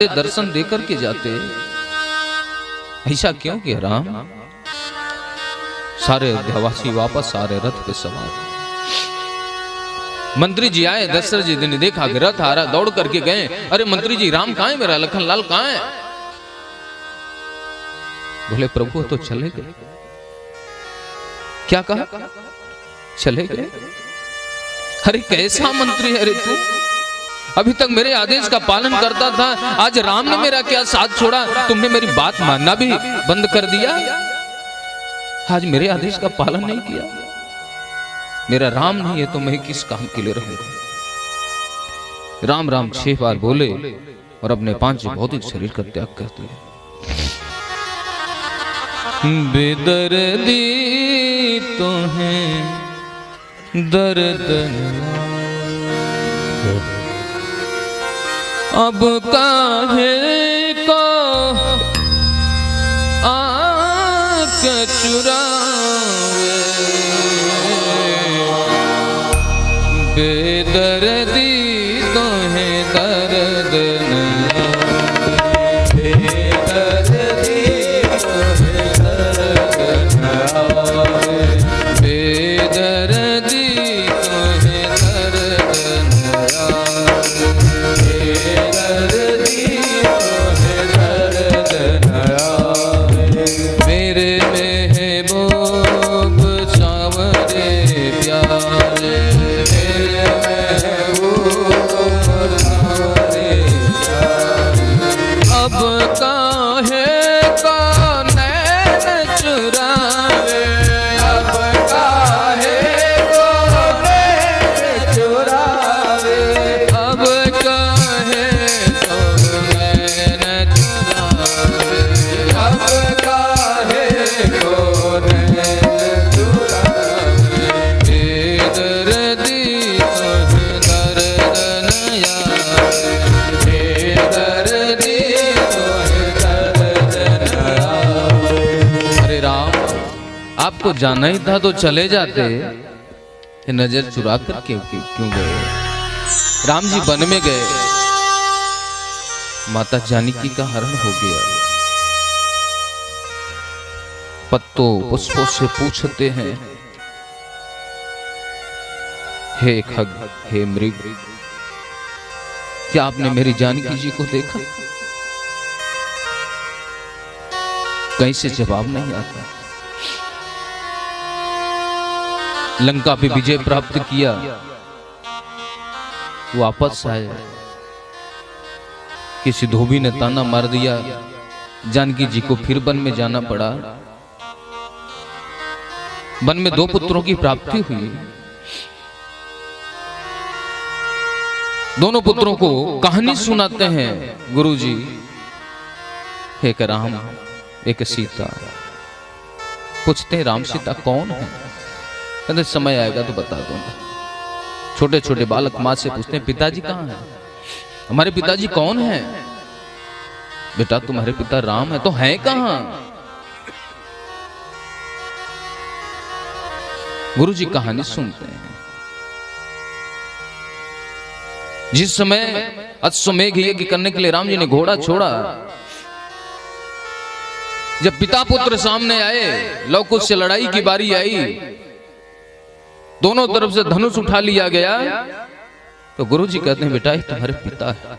दर्शन देकर के जाते, ऐसा क्यों किया राम? सारे अयोध्यावासी वापस आ रहे रथ पे सवार। मंत्री जी आए, दशरथ जी ने देखा कि रथ आ रहा, दौड़ करके गए, अरे मंत्री जी राम कहाँ है, मेरा लखन लाल कहाँ है? बोले प्रभु तो चले गए। क्या कहा? चले गए? अरे कैसा मंत्री है रे तू, अभी तक मेरे आदेश का पालन करता था, आज राम ने मेरा क्या साथ छोड़ा, तुमने मेरी बात मानना भी बंद कर दिया, आज मेरे आदेश का पालन नहीं किया। मेरा राम नहीं है तो मैं किस काम के लिए रहूंगा? राम राम 6 बार बोले और अपने 5 भौतिक शरीर का त्याग कर दिया। बेदर्दी तो है दर्द अब काहे को आँख चुरावे, बेदर्दी तो है दर्द आपको जाना ही था तो चले जाते, नजर चुरा कर क्यों गए? राम जी वन में गए, माता जानकी का हरण हो गया। पत्तों पुष्पों से पूछते हैं, हे खग हे मृग, क्या आपने मेरी जानकी जी को देखा? कहीं से जवाब नहीं आता। लंका पे विजय प्राप्त किया, वापस आए, किसी धोबी ने ताना मार दिया, जानकी जी को फिर वन में जाना पड़ा। वन में 2 पुत्रों की प्राप्ति हुई। दोनों पुत्रों को कहानी सुनाते हैं गुरुजी, एक राम एक सीता। पूछते हैं राम सीता कौन है? कहते समय आएगा तो बता दूंगा। छोटे छोटे बालक माँ से पूछते हैं पिताजी कहाँ हैं? हमारे पिताजी कौन हैं? बेटा तुम्हारे पिता राम है, तो हैं कहाँ? गुरुजी कहानी सुनते हैं। जिस समय अश्वमेघ यज्ञ करने के लिए राम जी ने घोड़ा छोड़ा, जब पिता पुत्र सामने आए, लव कुश से लड़ाई की बारी आई, दोनों तरफ से धनुष उठा लिया गया, तो गुरुजी कहते हैं बेटा ये तुम्हारे पिता है,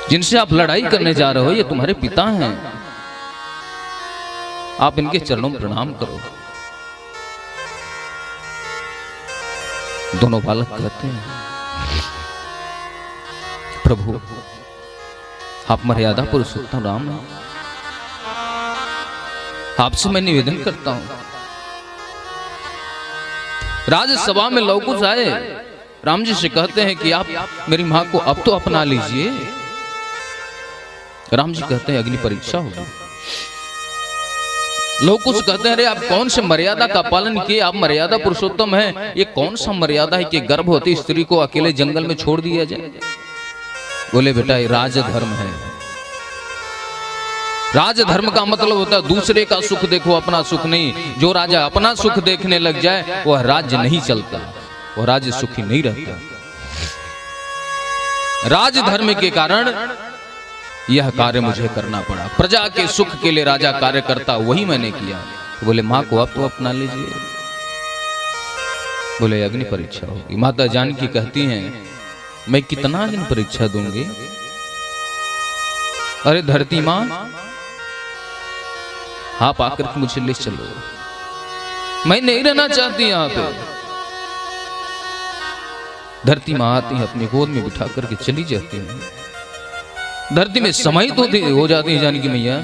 जिनसे आप लड़ाई करने जा रहे हो ये तुम्हारे पिता हैं, आप इनके चरणों में प्रणाम करो। दोनों बालक कहते हैं प्रभु आप मर्यादा पुरुषोत्तम राम हैं, आपसे मैं निवेदन करता हूं। राजसभा में लव कुश आए, राम जी से कहते हैं कि आप मेरी मां को अब तो अपना लीजिए। राम जी कहते हैं अग्नि परीक्षा होगी। लव कुश कहते हैं अरे आप कौन से मर्यादा का पालन किए, आप मर्यादा पुरुषोत्तम हैं, ये कौन सा मर्यादा है कि गर्भवती स्त्री को अकेले जंगल में छोड़ दिया जाए? बोले बेटा ये राजधर्म है। राजधर्म का मतलब होता है दूसरे का सुख देखो अपना सुख नहीं। जो राजा अपना सुख देखने लग जाए वह राज्य नहीं चलता, वह राज्य सुखी नहीं रहता। राजधर्म के कारण यह कार्य मुझे करना पड़ा। प्रजा के सुख के लिए राजा कार्य करता, वही मैंने किया। तो बोले माँ को आप तो अपना लीजिए। बोले अग्नि परीक्षा होगी। माता जानकी कहती हैं मैं कितना अग्नि परीक्षा दूंगी। अरे धरती माँ आप आकर के मुझे ले चलो, मैं नहीं रहना चाहती यहाँ पे। धरती माँ आती है, अपनी गोद में बिठा करके चली जाती है। धरती में समय तो हो जाती है जानकी मैया।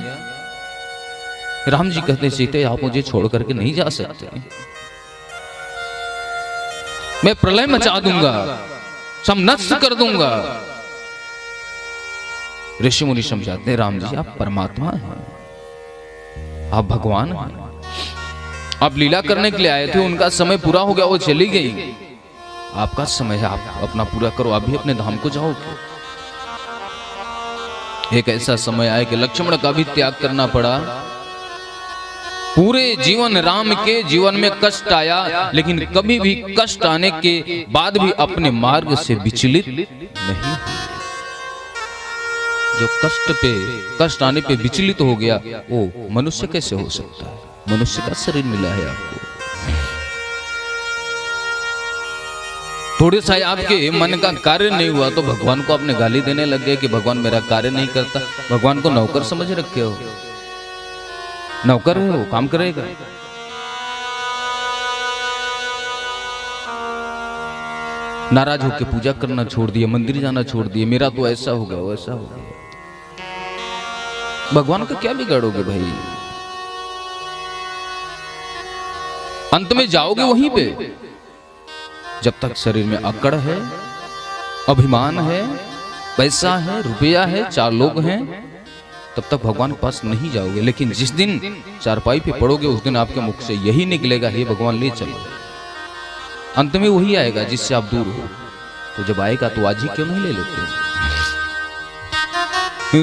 राम जी कहते सीते आप मुझे छोड़ करके नहीं जा सकते, मैं प्रलय मचा दूंगा, सब नष्ट कर दूंगा। ऋषि मुनि समझाते हैं राम जी आप परमात्मा हैं, आप भगवान हैं, आप लीला करने के लिए आए थे, उनका समय पूरा हो गया, वो चली गई। आपका समय है, आप अपना पूरा करो, आप भी अपने धाम को जाओगे। एक ऐसा समय आया कि लक्ष्मण का भी त्याग करना पड़ा। पूरे जीवन राम के जीवन में कष्ट आया, लेकिन कभी भी कष्ट आने के बाद भी अपने मार्ग से विचलित नहीं हुए। जो कष्ट आने पे विचलित हो गया वो मनुष्य कैसे हो सकता है? मनुष्य का शरीर मिला है आपको। थोड़े सा आपके मन का कार्य नहीं हुआ तो भगवान को आपने गाली देने लग गए कि भगवान मेरा कार्य नहीं करता। भगवान को नौकर समझ रखे हो, नौकर है वो काम करेगा। नाराज होकर पूजा करना छोड़ दिया, मंदिर जाना छोड़ दिया, मेरा तो ऐसा हो गया वैसा हो गया। भगवान का क्या बिगाड़ोगे भाई? अंत में जाओगे वहीं पे। जब तक शरीर में अकड़ है, अभिमान है, पैसा है, रुपया है, 4 लोग हैं, तब तक भगवान के पास नहीं जाओगे। लेकिन जिस दिन चारपाई पे पड़ोगे उस दिन आपके मुख से यही निकलेगा हे भगवान ले चलो। अंत में वही आएगा जिससे आप दूर हो। तो जब आएगा तो आज ही क्यों नहीं ले लेते?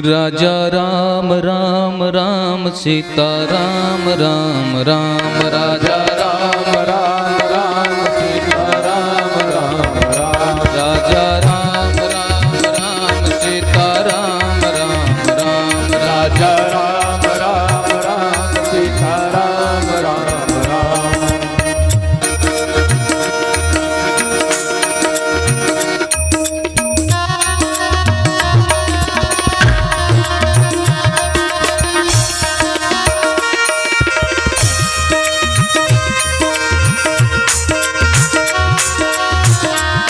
राजा राम राम राम सीता राम राम राम, राजा राम राम राम सीता राम राम राम, राजा राम राम राम सीता राम राम राम, राजा राम राम राम सीता राम राम राम।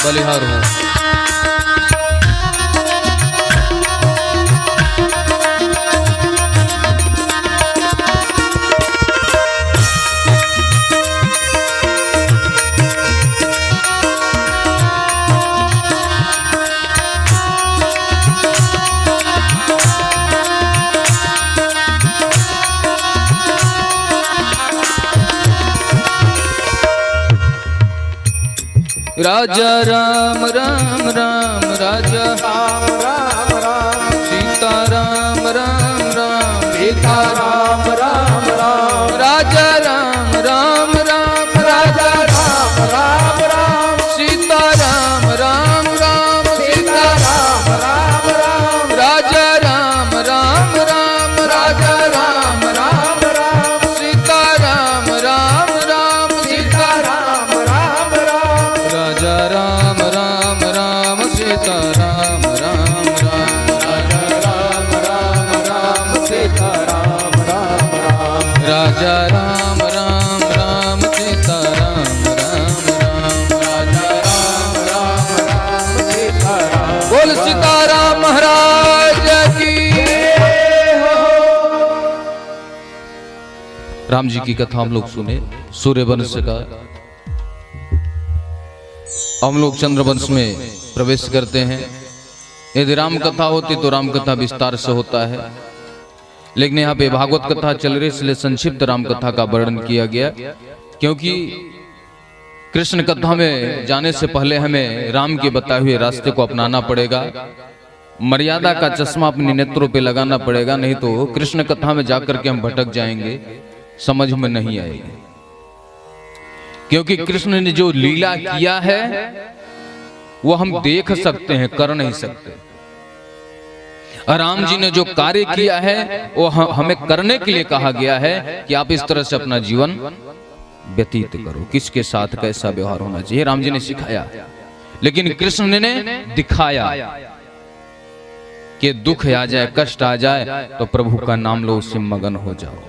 बलिहार हो। राजा राम राम राम, राजा राम राम राम, सीता राम राम राम, सीता राम राम राम, राजा राम राम राम, राजा राम राम राम, सीता राम राम राम, सीता राम राम राम, राजा राम राम राम, राजा राम राम राम, सीता राम राम राम, सीता राम राम राम, राजा राम राम राम, सीता राम राम राम, राजा राम राम राम, सीता राम राम राम, राजा राम राम राम, सीता राम राम राम, राजा राम राम राम, सीता राम। बोल सीताराम महाराज की। राम जी की कथा हम लोग सुने, सूर्यवंश का। हम लोग चंद्रवंश में प्रवेश करते हैं। यदि राम कथा होती तो राम कथा विस्तार से होता है, लेकिन यहाँ पे भागवत कथा चल रही, इसलिए संक्षिप्त राम कथा का वर्णन किया गया। क्योंकि कृष्ण कथा में जाने से पहले हमें राम के बताए हुए रास्ते को अपनाना पड़ेगा। मर्यादा का चश्मा अपने नेत्रों पे लगाना पड़ेगा, नहीं तो कृष्ण कथा में जाकर के हम भटक जाएंगे, समझ में नहीं आएगी। क्योंकि कृष्ण ने जो लीला किया है वो हम देख सकते हैं, कर नहीं सकते। राम जी ने जो कार्य किया है वो हमें करने के लिए कहा गया है कि आप इस तरह से अपना जीवन व्यतीत करो, किसके साथ कैसा व्यवहार होना चाहिए, राम जी ने सिखाया। लेकिन कृष्ण ने दिखाया कि दुख आ जाए, कष्ट आ जाए तो प्रभु का नाम लो, उससे मगन हो जाओ।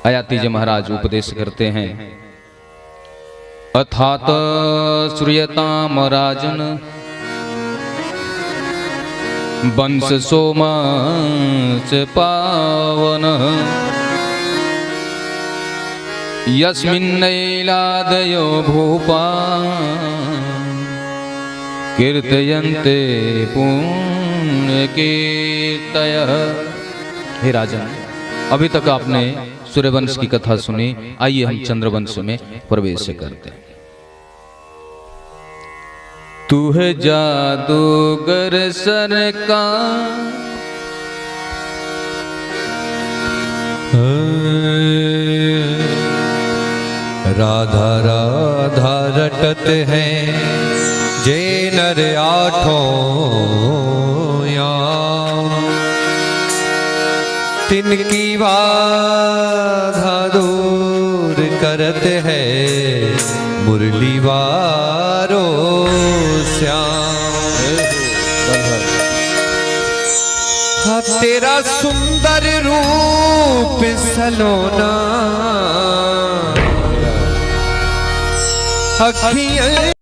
आयाती जी महाराज उपदेश करते हैं, अथात श्रूयताम राजन वंश सोम से पावन यस्मिन्नैलादयो भूपा कीर्तयन्ते पुण्य कीर्तय। हे राजन, अभी तक आपने सूर्यवंश की कथा सुनी, आइए हम चंद्रवंश में प्रवेश करते हैं। तू है जादूगर सरकार, राधा राधा रटत हैं जे नर आठों तिनकी बाधा दूर करत है मुरली वारो श्याम। हाँ तेरा सुंदर रूप सलोना, अखियाँ